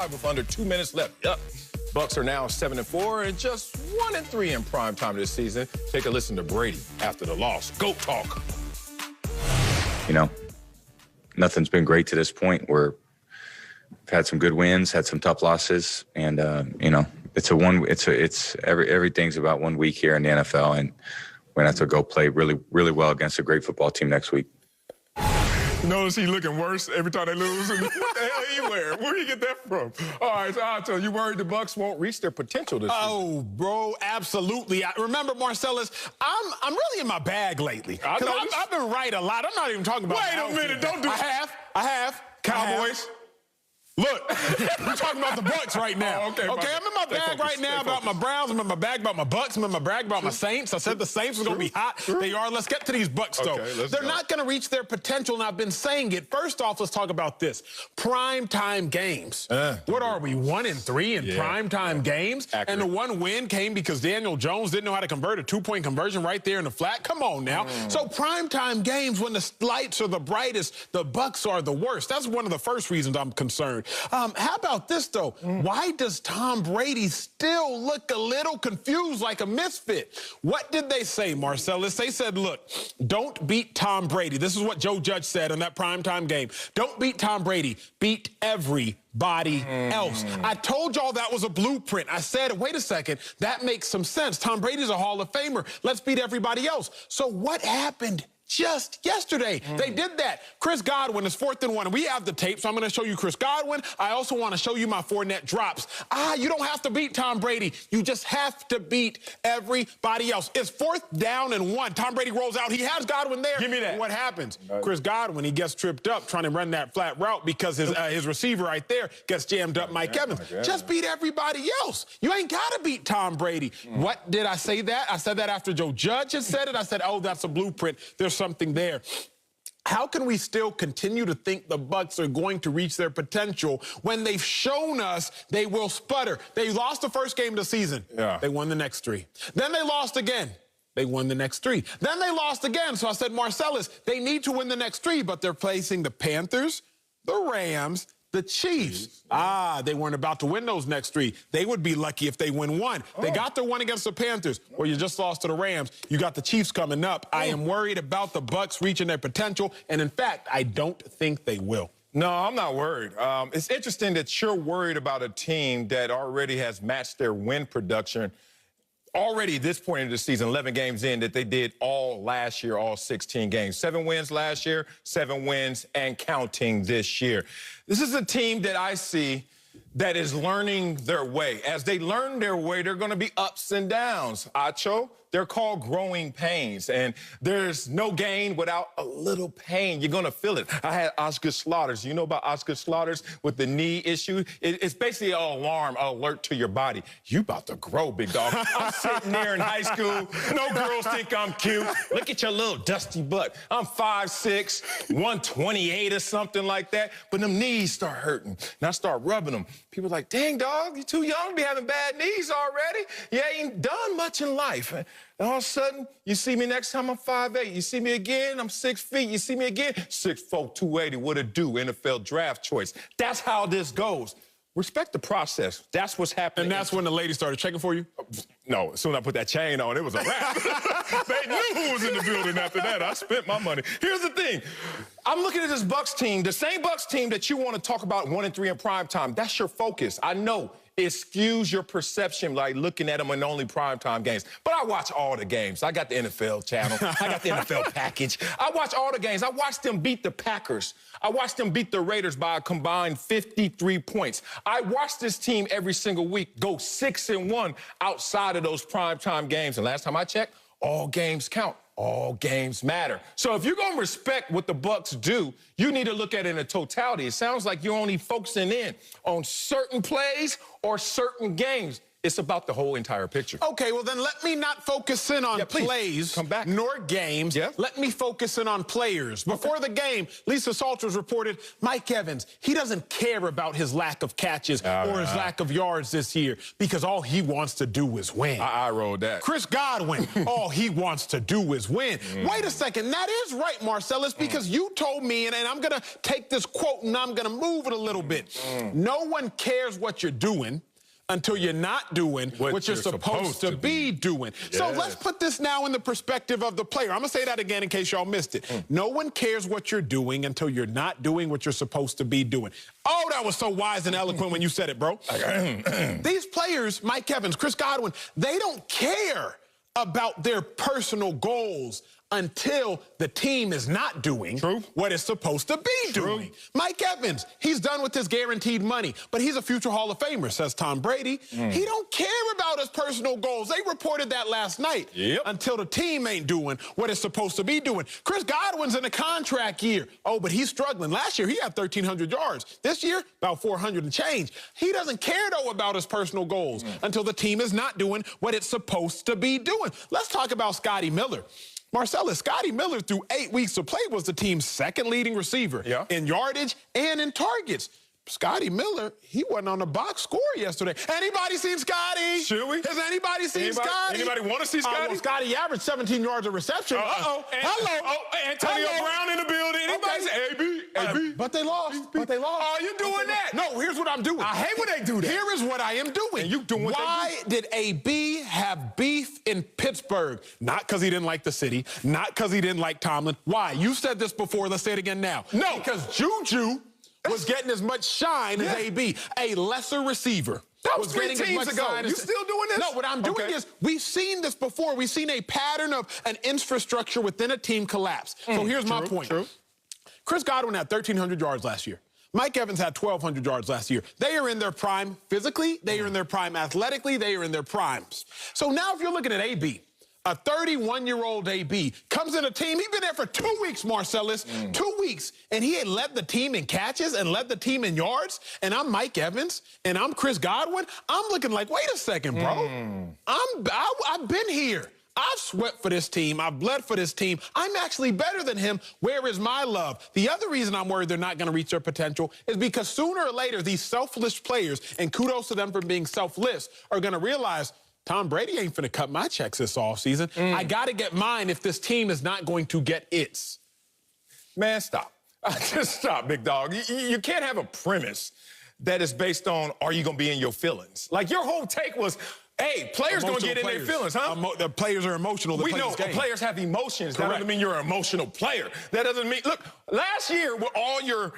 With under 2 minutes left. Yep. Bucks are now 7-4 and just 1-3 in prime time this season. Take a listen to Brady after the loss. GOAT talk. You know, nothing's been great to this point. We've had some good wins, had some tough losses, and you know, everything's about 1 week here in the NFL, and we're gonna have to go play really, really well against a great football team next week. Notice he looking worse every time they lose. What the hell he wear? Where do you get that from? All right, so I'll tell you, worried the Bucks won't reach their potential this season? Oh, bro, absolutely. Remember, Marcellus, I'm really in my bag lately. I've been right a lot. I'm not even talking about. Wait a minute, don't do. I have. Cowboys. Look, we're talking about the Bucks right now. Oh, okay, I'm in my bag right now about my Browns. I'm in my bag about my Bucks. I'm in my bag about my Saints. I said the Saints were going to be hot. They are. Let's get to these Bucks, though. They're not going to reach their potential, and I've been saying it. First off, let's talk about this. Primetime games. What are we, 1-3 in primetime games? Accurate. And the one win came because Daniel Jones didn't know how to convert a two-point conversion right there in the flat. Come on now. So primetime games, when the lights are the brightest, the Bucks are the worst. That's one of the first reasons I'm concerned. How about this, though? Why does Tom Brady still look a little confused, like a misfit? What did they say, Marcellus? They said, look, don't beat Tom Brady. This is what Joe Judge said in that primetime game. Don't beat Tom Brady. Beat everybody else. I told y'all that was a blueprint. I said, wait a second, that makes some sense. Tom Brady's a Hall of Famer. Let's beat everybody else. So what happened just yesterday? They did that. Chris Godwin is 4th and 1, and we have the tape, so I'm going to show you Chris Godwin. I also want to show you my 4 net drops. You don't have to beat Tom Brady. You just have to beat everybody else. It's 4th down and 1. Tom Brady rolls out. He has Godwin there. Give me that. What happens? Chris Godwin, he gets tripped up trying to run that flat route because his receiver right there gets jammed up, Mike Evans. Just beat everybody else. You ain't got to beat Tom Brady. What did I say that? I said that after Joe Judge had said it. I said, oh, that's a blueprint. There's something there. How can we still continue to think the Bucks are going to reach their potential when they've shown us they will sputter? They lost the first game of the season. They won the next 3. Then they lost again. They won the next 3. Then they lost again. So I said, Marcellus, they need to win the next 3, but they're facing the Panthers, the Rams, the Chiefs. They weren't about to win those next 3. They would be lucky if they win 1. They got their 1 against the Panthers, or you just lost to the Rams. You got the Chiefs coming up. I am worried about the Bucks reaching their potential, and in fact, I don't think they will. No, I'm not worried. It's interesting that you're worried about a team that already has matched their win production already at this point in the season, 11 games in, that they did all last year, all 16 games. 7 wins last year, 7 wins and counting this year. This is a team that I see that is learning their way. As they learn their way, they're going to be ups and downs. Acho, they're called growing pains, and there's no gain without a little pain. You're going to feel it. I had Oscar Slaughters. You know about Oscar Slaughters with the knee issue? It's basically an alarm, alert to your body. You about to grow, big dog. I'm sitting there in high school. No girls think I'm cute. Look at your little dusty butt. I'm 5'6", 128 or something like that, but them knees start hurting, and I start rubbing them. People are like, dang, dog, you're too young to be having bad knees already. You ain't done much in life. And all of a sudden, you see me next time, I'm 5'8". You see me again, I'm 6 feet. You see me again, 6'4", 280. What it do? NFL draft choice. That's how this goes. Respect the process. That's what's happening. And that's when the lady started checking for you? No, as soon as I put that chain on, it was a wrap. They knew who was in the building after that. I spent my money. Here's the thing. I'm looking at this Bucks team, the same Bucks team that you want to talk about 1-3 in prime time. That's your focus. I know. It skews your perception, like looking at them in only primetime games. But I watch all the games. I got the NFL channel. I got the NFL package. I watch all the games. I watched them beat the Packers. I watched them beat the Raiders by a combined 53 points. I watch this team every single week go 6-1 outside of those primetime games. And last time I checked, all games count. All games matter. So if you're going to respect what the Bucks do, you need to look at it in a totality. It sounds like you're only focusing in on certain plays or certain games. It's about the whole entire picture. Okay, well, then let me not focus in on plays nor games. Yeah. Let me focus in on players. Before the game, Lisa Salters reported Mike Evans, he doesn't care about his lack of catches or his lack of yards this year because all he wants to do is win. I rolled that. Chris Godwin, all he wants to do is win. Wait a second, that is right, Marcellus, because you told me, and I'm going to take this quote and I'm going to move it a little bit. No one cares what you're doing until you're not doing what you're supposed to be doing. Yes. So let's put this now in the perspective of the player. I'm going to say that again in case y'all missed it. No one cares what you're doing until you're not doing what you're supposed to be doing. Oh, that was so wise and eloquent when you said it, bro. These players, Mike Evans, Chris Godwin, they don't care about their personal goals until the team is not doing what it's supposed to be doing. Mike Evans, he's done with his guaranteed money, but he's a future Hall of Famer, says Tom Brady. He don't care about his personal goals. They reported that last night until the team ain't doing what it's supposed to be doing. Chris Godwin's in a contract year. Oh, but he's struggling. Last year, he had 1,300 yards. This year, about 400 and change. He doesn't care, though, about his personal goals until the team is not doing what it's supposed to be doing. Let's talk about Scotty Miller. Marcellus, Scotty Miller, through 8 weeks of play, was the team's second leading receiver in yardage and in targets. Scotty Miller, he wasn't on the box score yesterday. Anybody seen Scotty? Should we? Has anybody seen Scotty? Anybody want to see Scotty? Well, Scotty averaged 17 yards of reception. Hello. Antonio Brown in the building. Anybody say AB? But they lost. Oh, you doing that? No, here's what I'm doing. I hate when they do that. Here is what I am doing. And you doing what Why did AB have beef in Pittsburgh? Not because he didn't like the city. Not because he didn't like Tomlin. Why? You said this before. Let's say it again now. No. Because Juju was getting as much shine as AB, a lesser receiver. That was 3 teams ago. You still doing this? No, what I'm doing is, we've seen this before. We've seen a pattern of an infrastructure within a team collapse. So here's my point. Chris Godwin had 1,300 yards last year. Mike Evans had 1,200 yards last year. They are in their prime physically. They are in their prime athletically. They are in their primes. So now if you're looking at AB, a 31-year-old AB comes in a team. He's been there for 2 weeks, Marcellus. 2 weeks. And he had led the team in catches and led the team in yards. And I'm Mike Evans and I'm Chris Godwin. I'm looking like, wait a second, bro. I've been here. I've sweat for this team. I've bled for this team. I'm actually better than him. Where is my love? The other reason I'm worried they're not going to reach their potential is because sooner or later, these selfless players, and kudos to them for being selfless, are going to realize Tom Brady ain't finna cut my checks this offseason. I got to get mine if this team is not going to get its. Man, stop. Just stop, big dog. You can't have a premise that is based on, are you going to be in your feelings? Like, your whole take was, hey, players going to get in their feelings, huh? The players are emotional. We know players have emotions. That doesn't mean you're an emotional player. That doesn't mean, look, last year with all your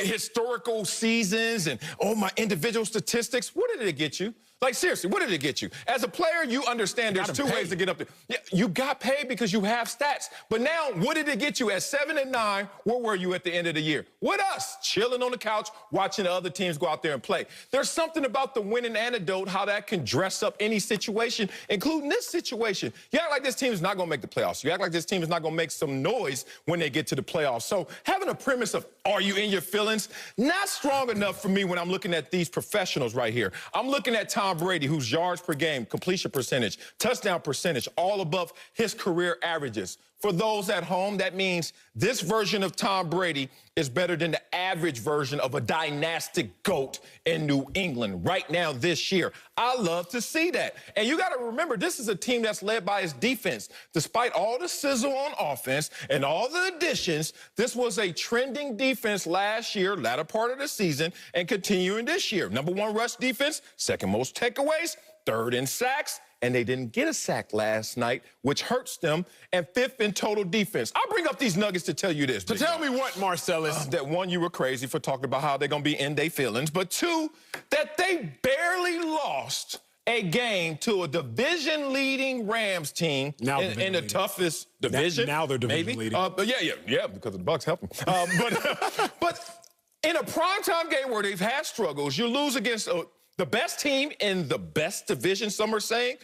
historical seasons and all my individual statistics, what did it get you? Like, seriously, what did it get you? As a player, you understand there's 2 ways to get up there. Yeah, you got paid because you have stats. But now, what did it get you? At 7-9, where were you at the end of the year? With us, chilling on the couch, watching the other teams go out there and play. There's something about the winning antidote, how that can dress up any situation, including this situation. You act like this team is not going to make the playoffs. You act like this team is not going to make some noise when they get to the playoffs. So having a premise of, are you in your feelings? Not strong enough for me when I'm looking at these professionals right here. I'm looking at Tom Brady, whose yards per game, completion percentage, touchdown percentage, all above his career averages. For those at home, that means this version of Tom Brady is better than the average version of a dynastic GOAT in New England right now this year. I love to see that. And you got to remember, this is a team that's led by its defense. Despite all the sizzle on offense and all the additions, this was a trending defense last year, latter part of the season, and continuing this year. #1 rush defense, second most takeaways, third in sacks, and they didn't get a sack last night, which hurts them, and 5th in total defense. I'll bring up these nuggets to tell you this. To tell me what, Marcellus? That 1, you were crazy for talking about how they're going to be in their feelings, but 2, that they barely lost a game to a division-leading Rams team in the toughest division. Now they're division-leading. Yeah, because the Bucs help them. But in a primetime game where they've had struggles, you lose against the best team in the best division, some are saying,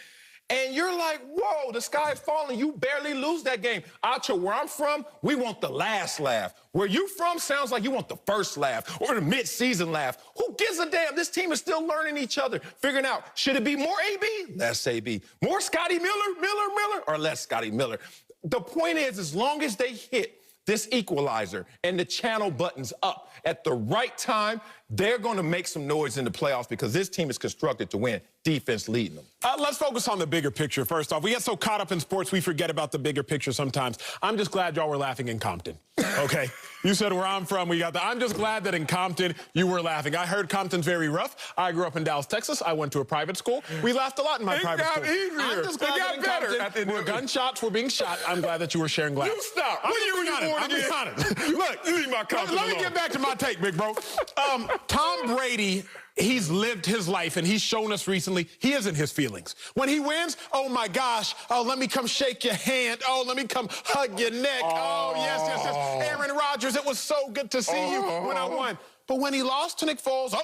and you're like, whoa, the sky is falling. You barely lose that game. Out here where I'm from, we want the last laugh. Where you from sounds like you want the first laugh or the mid-season laugh. Who gives a damn? This team is still learning each other, figuring out, should it be more AB? Less AB. More Scotty Miller, or less Scotty Miller? The point is, as long as they hit this equalizer and the channel buttons up at the right time, they're going to make some noise in the playoffs because this team is constructed to win. Defense leading them. Let's focus on the bigger picture first off. We get so caught up in sports, we forget about the bigger picture sometimes. I'm just glad y'all were laughing in Compton, okay? You said where I'm from, we got the... I'm just glad that in Compton, you were laughing. I heard Compton's very rough. I grew up in Dallas, Texas. I went to a private school. We laughed a lot in my private school. I'm just glad that in Compton, where gunshots were being shot, I'm glad that you were sharing glass. You stop. I'm being honest. Look, you leave my Compton Let me get back to my take, big bro. Tom Brady, he's lived his life, and he's shown us recently he isn't his feelings. When he wins, oh, my gosh, oh, let me come shake your hand. Oh, let me come hug your neck. Oh, yes. Aaron Rodgers, it was so good to see you when I won. But when he lost to Nick Foles, oh,